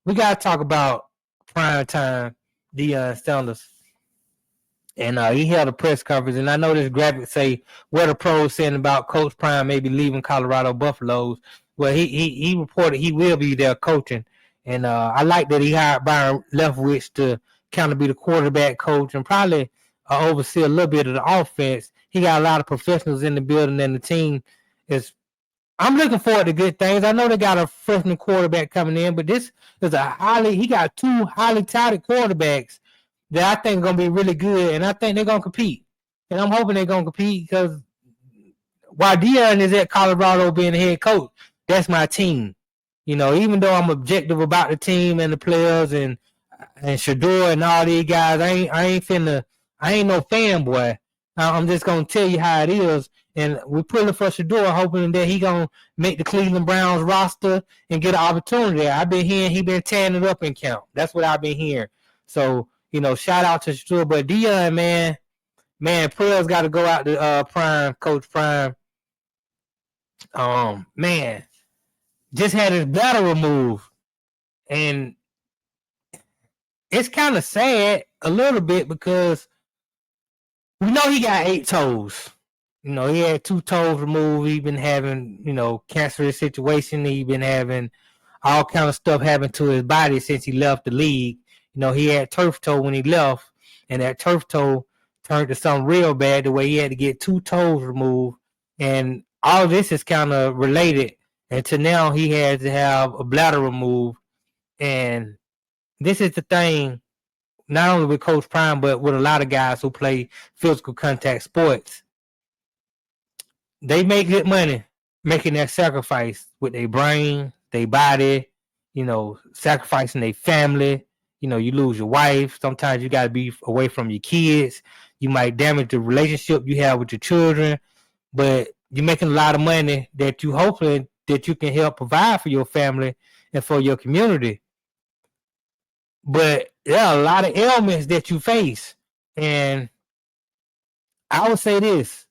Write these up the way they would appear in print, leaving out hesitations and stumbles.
we gotta talk about Primetime, Deion Sanders. And he held a press conference, and I know this graphic say what the pros saying about Coach Prime maybe leaving Colorado Buffaloes. Well, he reported he will be there coaching, and I like that he hired Byron Leftwich to kind of be the quarterback coach and probably oversee a little bit of the offense. He got a lot of professionals in the building, and the team is. I'm looking forward to good things. I know they got a freshman quarterback coming in, but this is he got two highly touted quarterbacks that I think are going to be really good, and I think they're going to compete. And I'm hoping they're going to compete because while Deion is at Colorado being the head coach, that's my team. Even though I'm objective about the team and the players and Shador and all these guys, I ain't no fanboy. I'm just gonna tell you how it is, and we're pulling for Shador, hoping that he gonna make the Cleveland Browns roster and get an opportunity. I've been hearing he been tearing it up in camp. That's what I've been hearing. So shout out to Shador, but Deion, man, prayers got to go out to Prime, Coach Prime. Man, just had his bladder removed, and it's kind of sad a little bit because we know he got 8 toes. He had 2 toes removed. He been having, cancerous situation. He been having all kind of stuff happen to his body since he left the league. He had turf toe when he left, and that turf toe turned to something real bad the way he had to get 2 toes removed. And all this is kind of related. And to now he has to have a bladder removed. And this is the thing, not only with Coach Prime, but with a lot of guys who play physical contact sports. They make good money making that sacrifice with their brain, their body, sacrificing their family. You lose your wife. Sometimes you got to be away from your kids. You might damage the relationship you have with your children, but you're making a lot of money that you hoping that you can help provide for your family and for your community. But there are a lot of ailments that you face. And I would say this.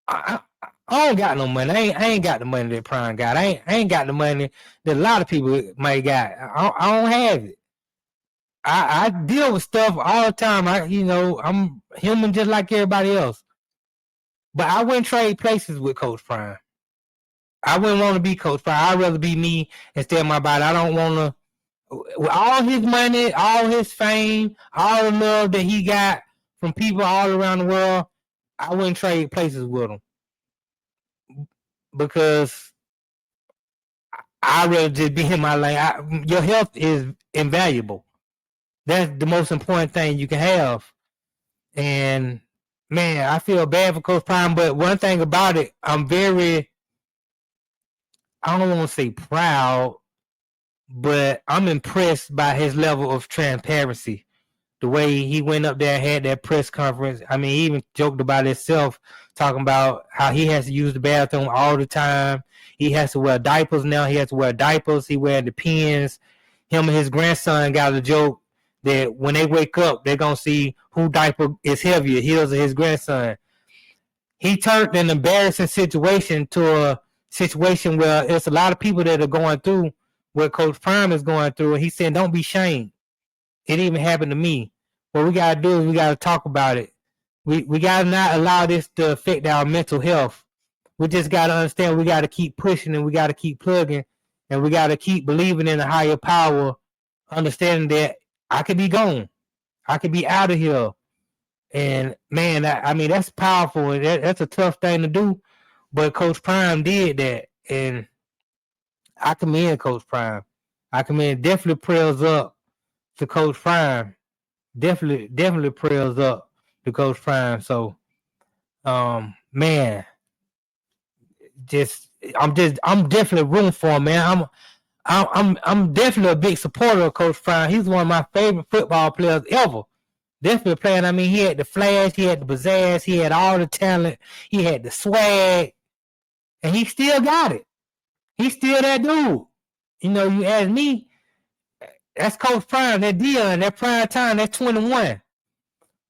I don't got no money. I ain't got the money that Prime got. I ain't got the money that a lot of people might got. I don't have it. I deal with stuff all the time. I'm human just like everybody else. But I wouldn't trade places with Coach Prime. I wouldn't want to be Coach Prime. I'd rather be me instead of my body. I don't want to. With all his money, all his fame, all the love that he got from people all around the world, I wouldn't trade places with him. Because I'd rather just be in my lane. Your health is invaluable. That's the most important thing you can have. And, man, I feel bad for Coach Prime, but one thing about it, I don't want to say proud, but I'm impressed by his level of transparency. The way he went up there and had that press conference. I mean, he even joked about himself, talking about how he has to use the bathroom all the time. He has to wear diapers now. He has to wear diapers. He wears the pins. Him and his grandson got a joke that when they wake up, they're going to see who diaper is heavier, his or his grandson. He turned an embarrassing situation to a situation where it's a lot of people that are going through what Coach Prime is going through. And he said, don't be shamed. It even happened to me. What we got to do is we got to talk about it. We got to not allow this to affect our mental health. We just got to understand we got to keep pushing and we got to keep plugging and we got to keep believing in a higher power, understanding that I could be gone. I could be out of here. And, man, I mean, that's powerful. That's a tough thing to do. But Coach Prime did that. And I commend Coach Prime. I commend definitely prayers up to Coach Prime. Definitely prayers up to Coach Prime. So, man, I'm definitely rooting for him, man. I'm definitely a big supporter of Coach Prime. He's one of my favorite football players ever. Definitely playing. I mean, he had the flash, he had the pizzazz, he had all the talent, he had the swag, and he still got it. He's still that dude. You ask me, that's Coach Prime, that Deion, that Prime Time, that 21.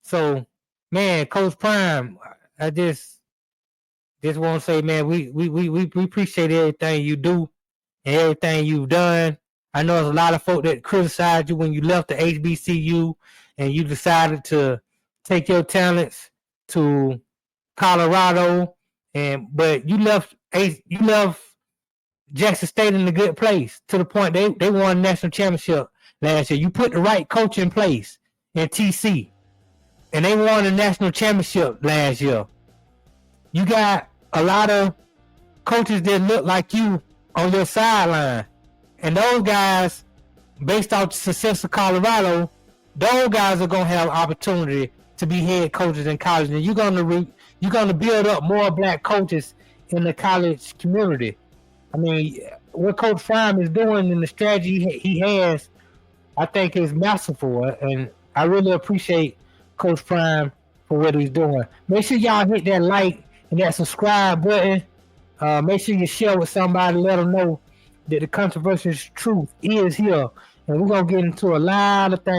So, man, Coach Prime, I just want to say, man, we appreciate everything you do and everything you've done. I know there's a lot of folk that criticized you when you left the HBCU and you decided to take your talents to Colorado, but you left Jackson State in a good place to the point they won a national championship last year. You put the right coach in place in TC, and they won a national championship last year. You got a lot of coaches that look like you on your sideline, and those guys, based off the success of Colorado, those guys are gonna have opportunity to be head coaches in college, and you're gonna build up more black coaches in the college community. I mean, what Coach Prime is doing and the strategy he has, I think is masterful, and I really appreciate Coach Prime for what he's doing. Make sure y'all hit that like and that subscribe button. Make sure you share with somebody, let them know that the controversial truth is here, and we're gonna get into a lot of things.